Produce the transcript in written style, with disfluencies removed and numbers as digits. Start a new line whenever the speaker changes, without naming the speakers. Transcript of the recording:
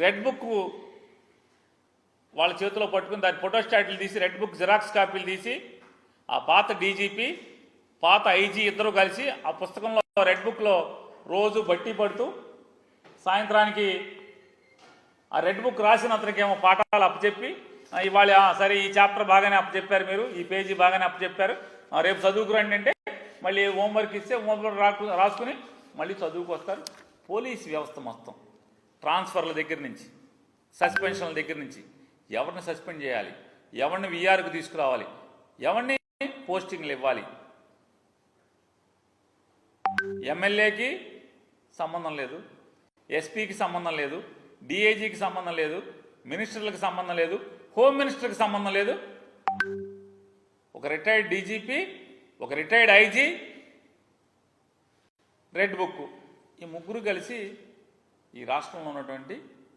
Red book వాళ్ళ చేతిలో పట్టుకుని దాని ఫోటోస్టాట్లు తీసి రెడ్ బుక్ జిరాక్స్ కాపీలు తీసి ఆ పాత డీజీపీ పాత ఐజీ ఇద్దరు కలిసి ఆ పుస్తకంలో రెడ్ బుక్లో రోజు బట్టి పడుతూ సాయంత్రానికి ఆ రెడ్ బుక్ రాసిన అతనికి ఏమో పాఠాలు అప్పచెప్పి ఇవాళ సరే ఈ చాప్టర్ బాగానే అప్పచెప్పారు, మీరు ఈ పేజీ బాగానే అప్పచెప్పారు, రేపు చదువుకురండి అంటే మళ్ళీ హోంవర్క్ ఇస్తే హోంవర్క్ రాసుకుని మళ్ళీ చదువుకు వస్తారు. పోలీస్ వ్యవస్థ మొత్తం ట్రాన్స్ఫర్ల దగ్గర నుంచి సస్పెన్షన్ల దగ్గర నుంచి ఎవరిని సస్పెండ్ చేయాలి, ఎవరిని వీఆర్కు తీసుకురావాలి, ఎవరిని పోస్టింగ్లు ఇవ్వాలి, ఎమ్మెల్యేకి సంబంధం లేదు, ఎస్పీకి సంబంధం లేదు, డిఐజీకి సంబంధం లేదు, మినిస్టర్లకు సంబంధం లేదు, హోమ్ మినిస్టర్కి సంబంధం లేదు. ఒక రిటైర్డ్ డీజీపీ, ఒక రిటైర్డ్ ఐజీ, రెడ్ బుక్, ఈ ముగ్గురు కలిసి ఈ రాష్ట్రంలో ఉన్నటువంటి